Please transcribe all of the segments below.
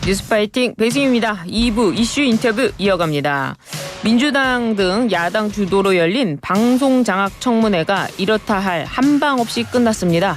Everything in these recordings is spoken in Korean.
뉴스파이팅 배승입니다. 2부 이슈 인터뷰 이어갑니다. 민주당 등 야당 주도로 열린 방송장악청문회가 이렇다 할 한방 없이 끝났습니다.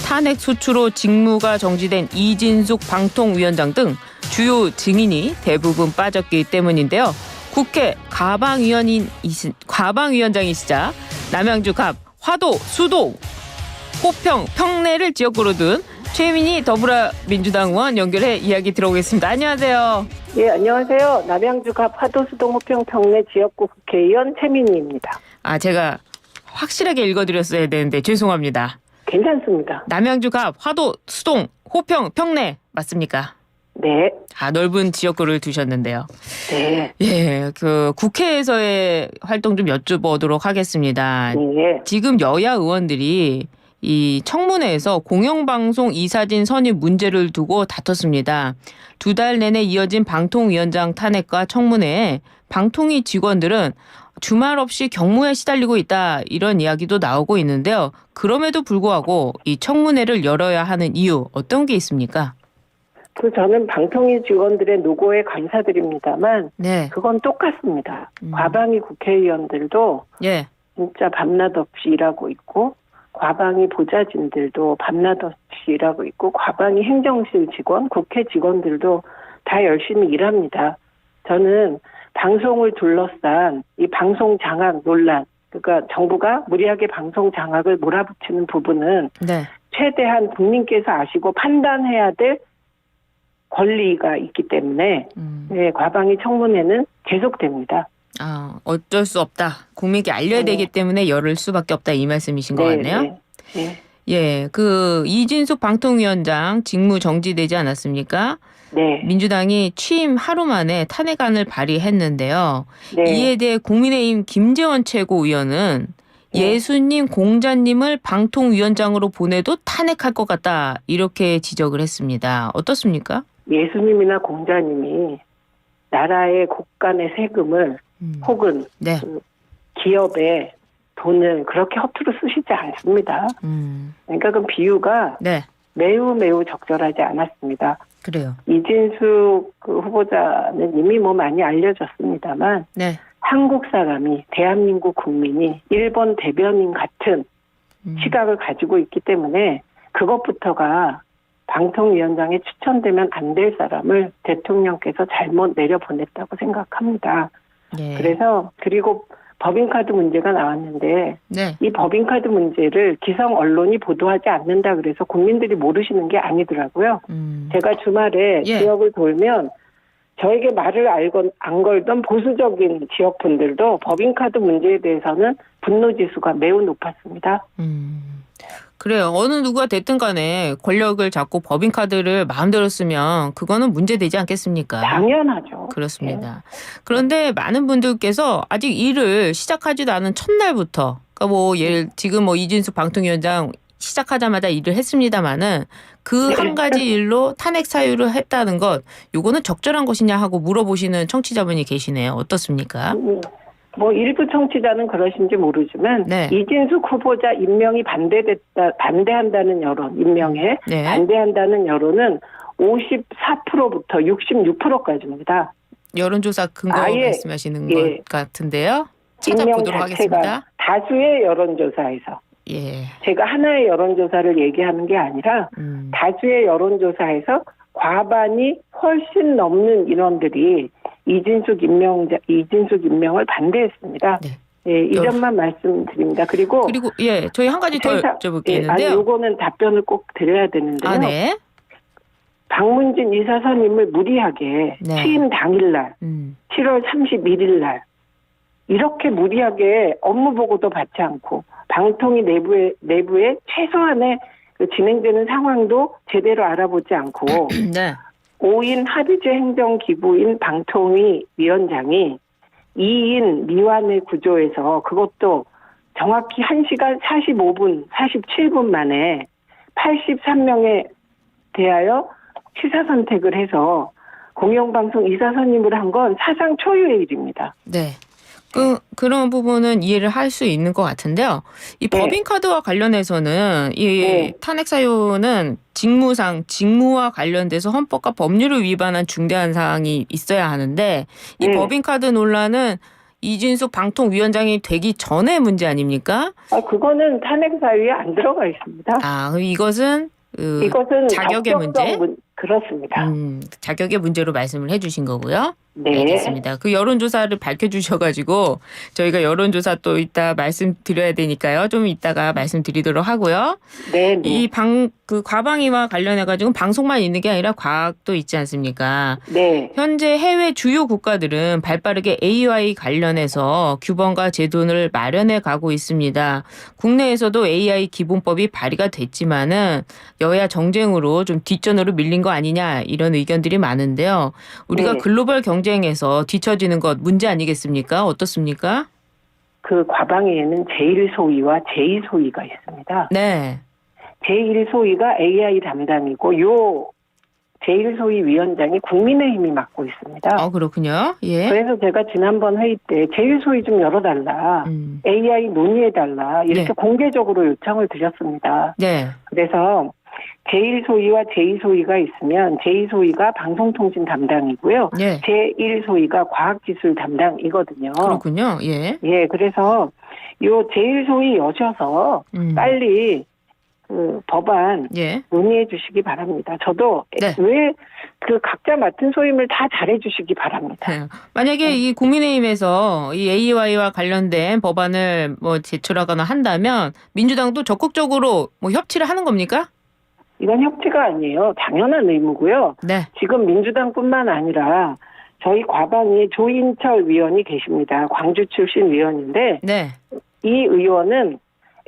탄핵 소추로 직무가 정지된 이진숙 방통위원장 등 주요 증인이 대부분 빠졌기 때문인데요. 국회 과방위원장이시자 남양주 갑, 화도, 수도, 호평, 평내를 지역구로 둔 최민희 더불어민주당 의원 연결해 이야기 들어보겠습니다. 안녕하세요. 예, 안녕하세요. 남양주 갑 화도수동 호평 평내 지역구 국회의원 최민희입니다. 제가 확실하게 읽어드렸어야 되는데 죄송합니다. 괜찮습니다. 남양주 갑, 화도, 수동, 호평, 평내 맞습니까? 네. 넓은 지역구를 두셨는데요. 네. 예, 국회에서의 활동 좀 여쭤보도록 하겠습니다. 네. 지금 여야 의원들이 이 청문회에서 공영방송 이사진 선임 문제를 두고 다퉜습니다. 2달 내내 이어진 방통위원장 탄핵과 청문회에 방통위 직원들은 주말 없이 경무에 시달리고 있다 이런 이야기도 나오고 있는데요. 그럼에도 불구하고 이 청문회를 열어야 하는 이유 어떤 게 있습니까? 저는 방통위 직원들의 노고에 감사드립니다만 네. 그건 똑같습니다. 과방위 국회의원들도 예. 진짜 밤낮 없이 일하고 있고 과방위 보좌진들도 밤낮 없이 일하고 있고 과방위 행정실 직원, 국회 직원들도 다 열심히 일합니다. 저는 방송을 둘러싼 이 방송 장악 논란, 그러니까 정부가 무리하게 방송 장악을 몰아붙이는 부분은 네. 최대한 국민께서 아시고 판단해야 될 권리가 있기 때문에 네, 과방위 청문회는 계속됩니다. 어쩔 수 없다. 국민께 알려야 되기 때문에 열을 수밖에 없다 이 말씀이신 것 같네요. 네. 예, 이진숙 방통위원장 직무 정지되지 않았습니까? 네. 민주당이 취임 하루 만에 탄핵안을 발의했는데요. 네. 이에 대해 국민의힘 김재원 최고위원은 예수님 공자님을 방통위원장으로 보내도 탄핵할 것 같다 이렇게 지적을 했습니다. 어떻습니까? 예수님이나 공자님이 나라의 곳간의 세금을 혹은 네. 기업의 돈을 그렇게 허투루 쓰시지 않습니다. 그러니까 그 비유가 네. 매우 적절하지 않았습니다. 그래요. 이진숙 후보자는 이미 많이 알려졌습니다만 네. 한국 사람이 대한민국 국민이 일본 대변인 같은 시각을 가지고 있기 때문에 그것부터가 방통위원장에 추천되면 안 될 사람을 대통령께서 잘못 내려보냈다고 생각합니다. 네. 그리고 법인카드 문제가 나왔는데 네. 이 법인카드 문제를 기성 언론이 보도하지 않는다 그래서 국민들이 모르시는 게 아니더라고요. 제가 주말에 지역을 돌면 저에게 말을 안 걸던 보수적인 지역분들도 법인카드 문제에 대해서는 분노지수가 매우 높았습니다. 그래요. 어느 누가 됐든 간에 권력을 잡고 법인카드를 마음대로 쓰면 그거는 문제되지 않겠습니까? 당연하죠. 그렇습니다. 그런데 많은 분들께서 아직 일을 시작하지도 않은 첫날부터 그러니까 지금 이진숙 방통위원장 시작하자마자 일을 했습니다마는 그 한 가지 일로 탄핵 사유를 했다는 것 요거는 적절한 것이냐 하고 물어보시는 청취자분이 계시네요. 어떻습니까? 일부 청취자는 그러신지 모르지만 네. 이진숙 후보자 임명이 반대한다는 여론, 임명에 네. 반대한다는 여론은 54%부터 66%까지입니다. 여론조사 근거 말씀하시는 것 같은데요. 찾아보도록 하겠습니다. 다수의 여론조사에서. 예. 제가 하나의 여론조사를 얘기하는 게 아니라 다수의 여론조사에서 과반이 훨씬 넘는 인원들이 이진숙 임명을 반대했습니다. 네. 예, 이 점만 말씀드립니다. 그리고 저희 한 가지 더 여쭤볼 게 있는데요. 요거는 답변을 꼭 드려야 되는데요. 네. 박문진 이사 선임을 무리하게 취임 당일날 7월 31일 날 이렇게 무리하게 업무 보고도 받지 않고 방통위 내부에 최소한의 진행되는 상황도 제대로 알아보지 않고 네. 5인 5인 합의제 행정기구인 방통위 위원장이 2인 미완의 구조에서 그것도 정확히 1시간 47분 만에 83명에 대하여 시사 선택을 해서 공영방송 이사 선임을 한 건 사상 초유의 일입니다. 네. 그런 부분은 이해를 할 수 있는 것 같은데요. 이 네. 법인카드와 관련해서는 이 네. 탄핵 사유는 직무와 관련돼서 헌법과 법률을 위반한 중대한 사항이 있어야 하는데 이 네. 법인카드 논란은 이진숙 방통위원장이 되기 전의 문제 아닙니까? 그거는 탄핵 사유에 안 들어가 있습니다. 그럼 이것은 이것은 자격의 문제? 그렇습니다. 자격의 문제로 말씀을 해주신 거고요. 네. 알겠습니다. 그 여론조사를 밝혀주셔가지고 저희가 여론조사 또 이따 말씀드려야 되니까요. 좀 이따가 말씀드리도록 하고요. 네. 그 과방위와 관련해가지고 방송만 있는 게 아니라 과학도 있지 않습니까? 네. 현재 해외 주요 국가들은 발빠르게 AI 관련해서 규범과 제도를 마련해 가고 있습니다. 국내에서도 AI 기본법이 발의가 됐지만은 여야 정쟁으로 좀 뒷전으로 밀린 거 아니냐 이런 의견들이 많은데요. 우리가 네. 글로벌 경쟁에서 뒤처지는 것 문제 아니겠습니까? 어떻습니까? 그 과방위에는 제1소위와 제2소위가 있습니다. 네. 제1소위가 AI 담당이고 요 제1소위 위원장이 국민의힘이 맡고 있습니다. 그렇군요. 예. 그래서 제가 지난번 회의 때 제1소위 좀 열어달라. AI 논의해달라. 이렇게 네. 공개적으로 요청을 드렸습니다. 네. 그래서 제1소위와 제2소위가 있으면 제2소위가 방송통신 담당이고요. 네. 제1소위가 과학기술 담당이거든요. 그렇군요. 예. 예, 그래서 요 제1소위 여셔서 빨리 그 법안 예. 논의해 주시기 바랍니다. 저도 네. 왜 그 각자 맡은 소임을 다 잘해 주시기 바랍니다. 만약에 이 국민의힘에서 이 AI와 관련된 법안을 제출하거나 한다면 민주당도 적극적으로 협치를 하는 겁니까? 이건 협치가 아니에요. 당연한 의무고요. 네. 지금 민주당뿐만 아니라 저희 과방위 조인철 위원이 계십니다. 광주 출신 위원인데 네. 이 의원은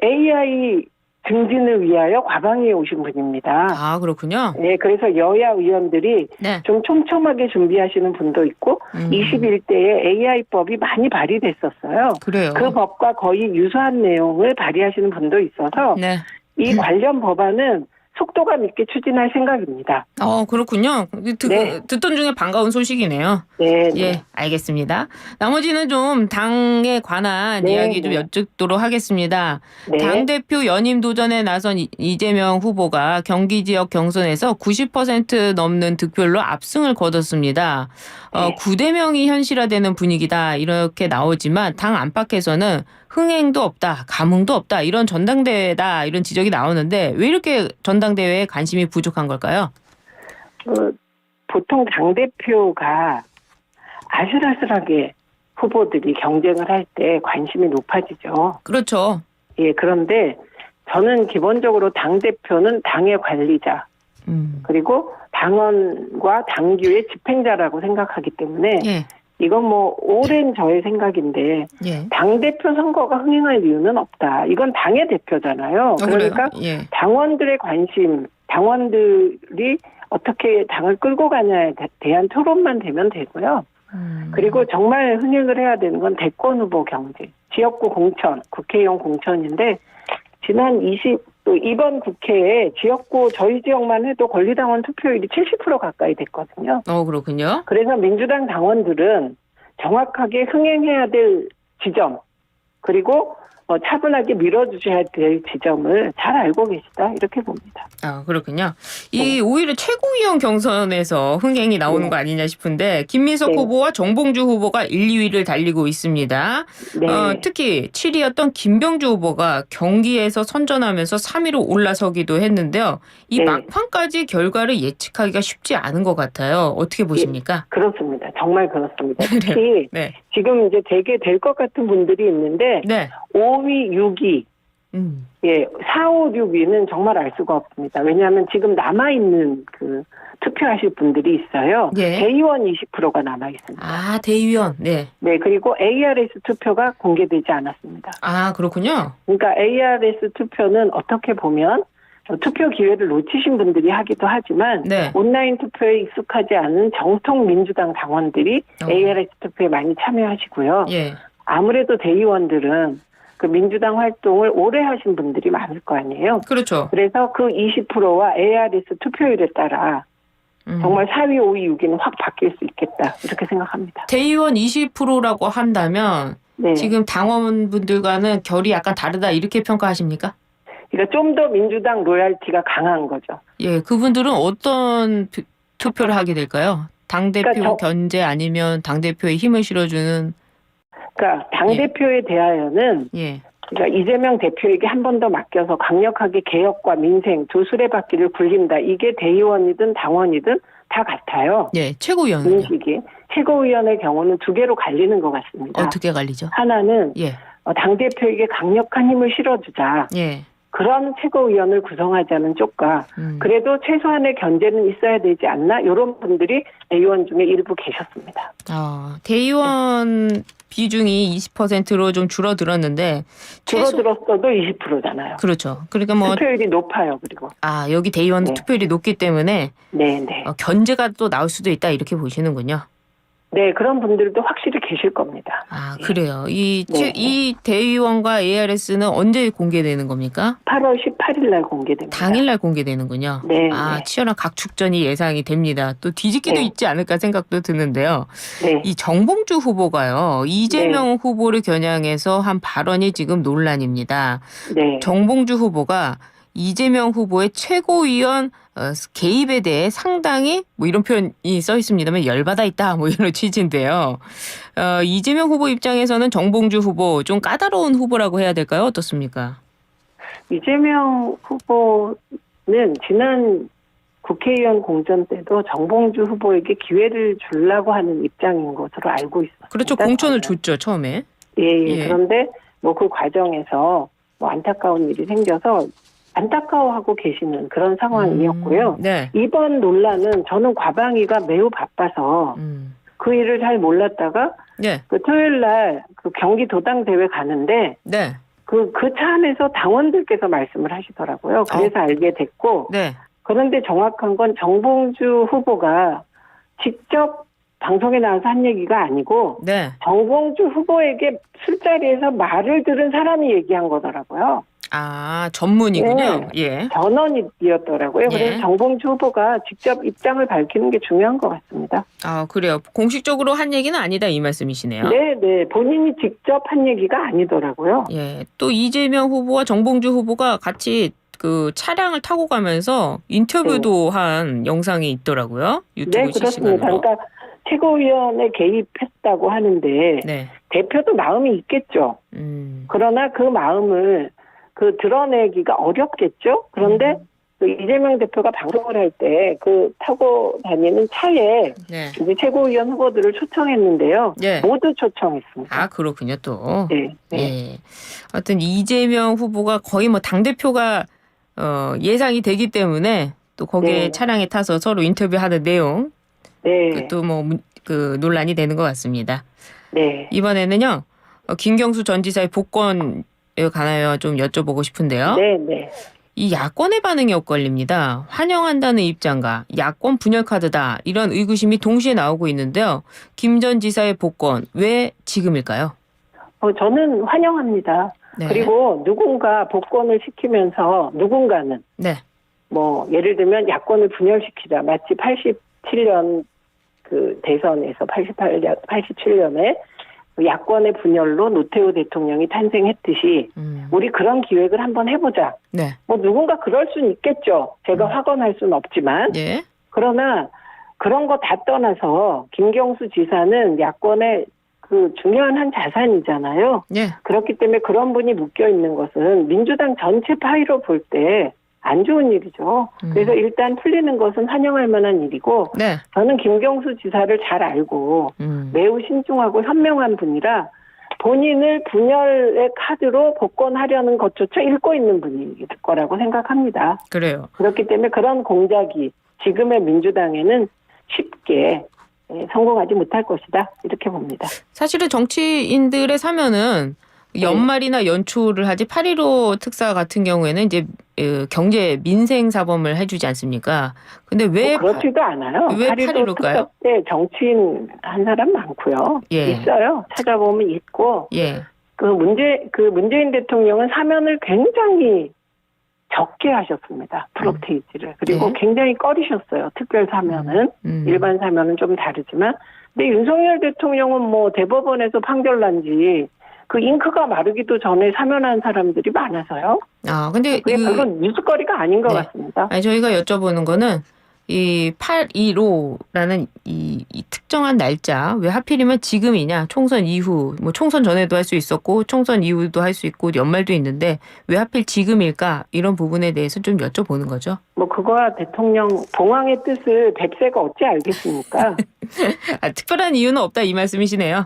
AI 증진을 위하여 과방위에 오신 분입니다. 그렇군요. 네, 그래서 여야 의원들이 네. 좀 촘촘하게 준비하시는 분도 있고 21대에 AI법이 많이 발의됐었어요. 그래요. 그 법과 거의 유사한 내용을 발의하시는 분도 있어서 네. 이 관련 법안은 속도감 있게 추진할 생각입니다. 그렇군요. 네. 듣던 중에 반가운 소식이네요. 네. 예, 알겠습니다. 나머지는 좀 당에 관한 네, 이야기 좀 여쭙도록 하겠습니다. 네. 당대표 연임 도전에 나선 이재명 후보가 경기 지역 경선에서 90% 넘는 득표율로 압승을 거뒀습니다. 네. 9대명이 현실화되는 분위기다 이렇게 나오지만 당 안팎에서는 흥행도 없다, 감흥도 없다 이런 전당대회다 이런 지적이 나오는데 왜 이렇게 전당대회에 관심이 부족한 걸까요? 보통 당대표가 아슬아슬하게 후보들이 경쟁을 할 때 관심이 높아지죠. 그렇죠. 예, 그런데 저는 기본적으로 당대표는 당의 관리자, 그리고 당원과 당규의 집행자라고 생각하기 때문에 예. 이건 오랜 저의 생각인데 예. 당대표 선거가 흥행할 이유는 없다. 이건 당의 대표잖아요. 그러니까 예. 당원들의 관심, 당원들이 어떻게 당을 끌고 가냐에 대한 토론만 되면 되고요. 그리고 정말 흥행을 해야 되는 건 대권 후보 경쟁, 지역구 공천, 국회의원 공천인데 이번 국회에 지역구 저희 지역만 해도 권리당원 투표율이 70% 가까이 됐거든요. 그렇군요. 그래서 민주당 당원들은 정확하게 흥행해야 될 지점 그리고 차분하게 밀어주셔야 될 지점을 잘 알고 계시다 이렇게 봅니다. 그렇군요. 오히려 최고위원 경선에서 흥행이 나오는 거 아니냐 싶은데 김민석 후보와 정봉주 후보가 1, 2위를 달리고 있습니다. 네. 특히 7위였던 김병주 후보가 경기에서 선전하면서 3위로 올라서기도 했는데요. 이 막판까지 결과를 예측하기가 쉽지 않은 것 같아요. 어떻게 보십니까? 그렇습니다. 정말 그렇습니다. 특히 지금 이제 되게 될 것 같은 분들이 있는데 5위, 6위, 4, 5, 6위는 정말 알 수가 없습니다. 왜냐하면 지금 남아있는 투표하실 분들이 있어요. 대의원 20%가 남아있습니다. 대의원. 네. 네, 그리고 ARS 투표가 공개되지 않았습니다. 그렇군요. 그러니까 ARS 투표는 어떻게 보면 투표 기회를 놓치신 분들이 하기도 하지만 온라인 투표에 익숙하지 않은 정통 민주당 당원들이 ARS 투표에 많이 참여하시고요. 아무래도 대의원들은 그 민주당 활동을 오래 하신 분들이 많을 거 아니에요. 그렇죠. 그래서 그 20%와 ARS 투표율에 따라 정말 4위, 5위, 6위는 확 바뀔 수 있겠다 이렇게 생각합니다. 대의원 20%라고 한다면 네. 지금 당원분들과는 결이 약간 다르다 이렇게 평가하십니까? 그러니까 좀 더 민주당 로얄티가 강한 거죠. 예, 그분들은 어떤 투표를 하게 될까요? 당대표 그러니까 견제 아니면 당대표에 힘을 실어주는. 그러니까 당대표에 대하여는 예. 그러니까 이재명 대표에게 한 번 더 맡겨서 강력하게 개혁과 민생 두 수레바퀴를 굴린다. 이게 대의원이든 당원이든 다 같아요. 예, 최고위원은요? 인식이. 최고위원의 경우는 두 개로 갈리는 것 같습니다. 어떻게 갈리죠? 하나는 예. 당대표에게 강력한 힘을 실어주자. 예. 그런 최고위원을 구성하자는 쪽과 그래도 최소한의 견제는 있어야 되지 않나? 이런 분들이 의원 중에 일부 계셨습니다. 대의원 비중이 20%로 좀 줄어들었는데 줄어들었어도 20%잖아요. 그렇죠. 그러니까 뭐 투표율이 높아요. 그리고 여기 대의원 네. 투표율이 높기 때문에 네네. 견제가 또 나올 수도 있다 이렇게 보시는군요. 네, 그런 분들도 확실히 계실 겁니다. 그래요. 네. 이 대의원과 ARS는 언제 공개되는 겁니까? 8월 18일 날 공개됩니다. 당일날 공개되는군요. 네. 치열한 각축전이 예상이 됩니다. 또 뒤집기도 네. 있지 않을까 생각도 드는데요. 네. 이 정봉주 후보가요. 이재명 후보를 겨냥해서 한 발언이 지금 논란입니다. 네. 정봉주 후보가 이재명 후보의 최고위원 개입에 대해 상당히 뭐 이런 표현이 써 있습니다만 열받아 있다 뭐 이런 취지인데요. 이재명 후보 입장에서는 정봉주 후보 좀 까다로운 후보라고 해야 될까요? 어떻습니까? 이재명 후보는 지난 국회의원 공천 때도 정봉주 후보에게 기회를 주려고 하는 입장인 것으로 알고 있습니다. 그렇죠. 공천을 줬죠, 처음에. 예. 그런데 뭐 그 과정에서 뭐 안타까운 일이 생겨서 안타까워하고 계시는 그런 상황이었고요. 네. 이번 논란은 저는 과방위가 매우 바빠서 그 일을 잘 몰랐다가 네. 그 토요일 날 그 경기 도당 대회 가는데 네. 그 차 안에서 당원들께서 말씀을 하시더라고요. 그래서 알게 됐고 네. 그런데 정확한 건 정봉주 후보가 직접 방송에 나와서 한 얘기가 아니고 네. 정봉주 후보에게 술자리에서 말을 들은 사람이 얘기한 거더라고요. 전문이군요. 예. 전원이었더라고요. 그래서 정봉주 후보가 직접 입장을 밝히는 게 중요한 것 같습니다. 그래요. 공식적으로 한 얘기는 아니다 이 말씀이시네요. 네. 본인이 직접 한 얘기가 아니더라고요. 예. 또 이재명 후보와 정봉주 후보가 같이 그 차량을 타고 가면서 인터뷰도 한 영상이 있더라고요. 유튜브 그렇습니다. 실시간으로. 그러니까 최고위원회 개입했다고 하는데 대표도 마음이 있겠죠. 그러나 그 마음을 드러내기가 어렵겠죠. 그런데 그 이재명 대표가 방송을 할 때 그 타고 다니는 차에 이제 최고위원 후보들을 초청했는데요. 모두 초청했습니다. 그렇군요, 또. 네. 하여튼 이재명 후보가 거의 뭐 당대표가 예상이 되기 때문에 또 거기에 차량에 타서 서로 인터뷰하는 내용 또 뭐 그 논란이 되는 것 같습니다. 네. 이번에는요. 김경수 전 지사의 복권에 관하여 좀 여쭤보고 싶은데요. 네. 이 야권의 반응이 엇갈립니다. 환영한다는 입장과 야권 분열 카드다 이런 의구심이 동시에 나오고 있는데요. 김 전 지사의 복권 왜 지금일까요? 저는 환영합니다. 그리고 누군가 복권을 시키면서 누군가는 뭐 예를 들면 야권을 분열시키자. 마치 87년 그 대선에서 87년에 야권의 분열로 노태우 대통령이 탄생했듯이 우리 그런 기획을 한번 해보자. 뭐 누군가 그럴 수는 있겠죠. 제가 확언할 수는 없지만. 그러나 그런 거 다 떠나서 김경수 지사는 야권의 그 중요한 한 자산이잖아요. 그렇기 때문에 그런 분이 묶여 있는 것은 민주당 전체 파이로 볼 때 안 좋은 일이죠. 그래서 일단 풀리는 것은 환영할 만한 일이고 저는 김경수 지사를 잘 알고 매우 신중하고 현명한 분이라 본인을 분열의 카드로 복권하려는 것조차 읽고 있는 분일 거라고 생각합니다. 그래요. 그렇기 때문에 그런 공작이 지금의 민주당에는 쉽게 성공하지 못할 것이다. 이렇게 봅니다. 사실은 정치인들의 사면은 연말이나 연초를 하지 8.15 특사 같은 경우에는 이제 경제 민생 사범을 해주지 않습니까? 근데 왜 그렇지도 않아요. 왜 8.15일까요? 때 정치인 한 사람 많고요. 있어요. 찾아보면 있고. 문재인 대통령은 사면을 굉장히 적게 하셨습니다. 프로테이지를. 그리고 굉장히 꺼리셨어요. 특별 사면은. 일반 사면은 좀 다르지만. 근데 윤석열 대통령은 뭐 대법원에서 판결 난 지 그 잉크가 마르기도 전에 사면한 사람들이 많아서요. 아, 근데 그게 별로 뉴스거리가 아닌 것 네. 같습니다. 아니, 저희가 여쭤보는 거는 이 8.15라는 이 특정한 날짜 왜 하필이면 지금이냐? 총선 이후 뭐 총선 전에도 할 수 있었고 총선 이후도 할 수 있고 연말도 있는데 왜 하필 지금일까? 이런 부분에 대해서 좀 여쭤보는 거죠. 뭐 그거와 대통령 봉황의 뜻을 뱁새가 어찌 알겠습니까? 아, 특별한 이유는 없다 이 말씀이시네요.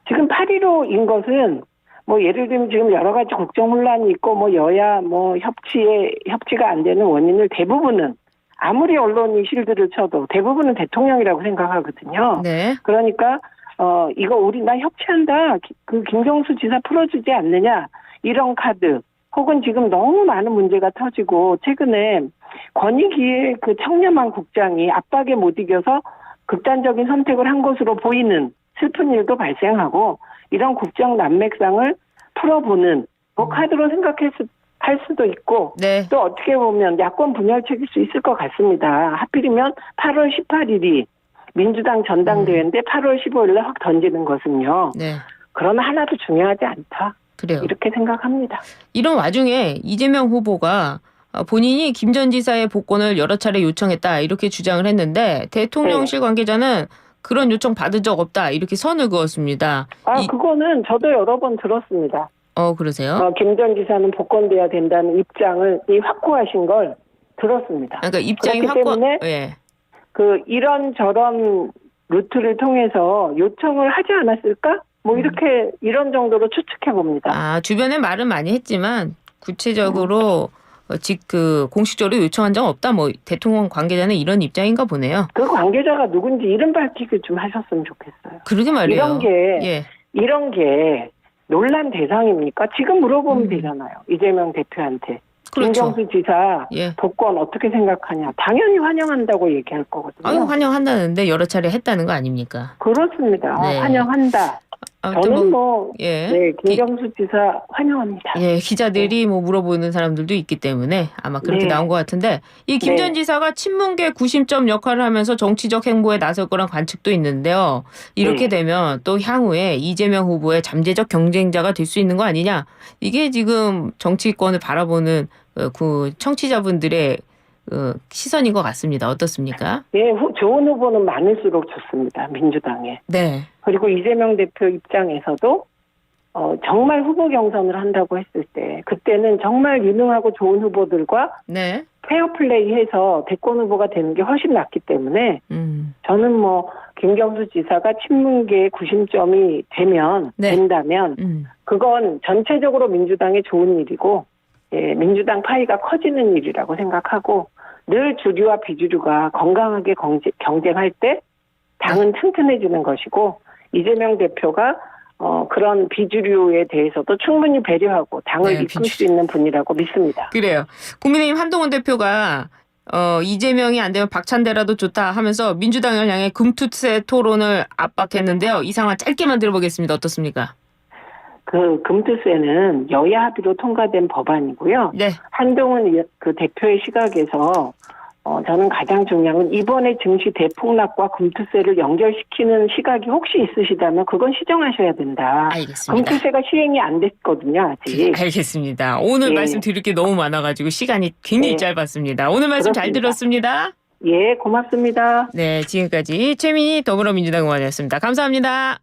지금 8.15인 것은 뭐 예를 들면 지금 여러 가지 국정 혼란이 있고 뭐 여야 뭐 협치가 안 되는 원인을 대부분은 아무리 언론이 실드를 쳐도 대부분은 대통령이라고 생각하거든요. 네. 그러니까 이거 우리 나 협치한다. 그 김경수 지사 풀어주지 않느냐 이런 카드 혹은 지금 너무 많은 문제가 터지고 최근에 권익위의 그 청렴한 국장이 압박에 못 이겨서 극단적인 선택을 한 것으로 보이는 슬픈 일도 발생하고 이런 국정 난맥상을 풀어보는 뭐 카드로 할 수도 있고 네. 또 어떻게 보면 야권 분열책일 수 있을 것 같습니다. 하필이면 8월 18일이 민주당 전당대회인데 8월 15일에 확 던지는 것은요. 네. 그러나 하나도 중요하지 않다. 그래요. 이렇게 생각합니다. 이런 와중에 이재명 후보가 본인이 김 전 지사의 복권을 여러 차례 요청했다 이렇게 주장을 했는데 대통령실 관계자는 그런 요청 받은 적 없다 이렇게 선을 그었습니다. 그거는 저도 여러 번 들었습니다. 그러세요? 김 전 지사는 복권돼야 된다는 입장을 확고하신 걸 들었습니다. 그러니까 입장이 그렇기 때문에 예. 그 이런저런 루트를 통해서 요청을 하지 않았을까? 뭐 이렇게 이런 정도로 추측해 봅니다. 아, 주변에 말은 많이 했지만 구체적으로 공식적으로 요청한 적 없다. 뭐 대통령 관계자는 이런 입장인가 보네요. 그 관계자가 누군지 이름 밝히기 좀 하셨으면 좋겠어요. 그러게 말이에요. 이런 게 논란 대상입니까? 지금 물어보면 되잖아요. 이재명 대표한테. 그렇죠. 김경수 지사 복권 어떻게 생각하냐. 당연히 환영한다고 얘기할 거거든요. 아유, 환영한다는데 여러 차례 했다는 거 아닙니까? 그렇습니다. 네. 환영한다. 저는 김경수 지사 환영합니다. 예, 기자들이 뭐 물어보는 사람들도 있기 때문에 아마 그렇게 나온 것 같은데 이 김 전 지사가 친문계 구심점 역할을 하면서 정치적 행보에 나설 거란 관측도 있는데요. 이렇게 되면 또 향후에 이재명 후보의 잠재적 경쟁자가 될 수 있는 거 아니냐? 이게 지금 정치권을 바라보는 그 청취자분들의 시선인 것 같습니다. 어떻습니까? 예, 좋은 후보는 많을수록 좋습니다. 민주당에. 네. 그리고 이재명 대표 입장에서도 정말 후보 경선을 한다고 했을 때 그때는 정말 유능하고 좋은 후보들과 페어플레이해서 대권 후보가 되는 게 훨씬 낫기 때문에 저는 뭐 김경수 지사가 친문계의 구심점이 된다면 그건 전체적으로 민주당에 좋은 일이고 민주당 파이가 커지는 일이라고 생각하고 늘 주류와 비주류가 건강하게 경쟁할 때 당은 튼튼해지는 것이고 이재명 대표가 그런 비주류에 대해서도 충분히 배려하고 당을 이끌 수 있는 분이라고 믿습니다. 그래요. 국민의힘 한동훈 대표가 이재명이 안 되면 박찬대라도 좋다 하면서 민주당을 향해 금투세 토론을 압박했는데요. 이 상황 짧게만 들어보겠습니다. 어떻습니까? 그 금투세는 여야 합의로 통과된 법안이고요. 네. 한동훈 그 대표의 시각에서 저는 가장 중요한 건 이번에 증시 대폭락과 금투세를 연결시키는 시각이 혹시 있으시다면 그건 시정하셔야 된다. 알겠습니다. 금투세가 시행이 안 됐거든요, 아직. 알겠습니다. 오늘 말씀 드릴 게 너무 많아가지고 시간이 굉장히 짧았습니다. 오늘 말씀 잘 들었습니다. 예, 고맙습니다. 네, 지금까지 최민희 더불어민주당 의원이었습니다. 감사합니다.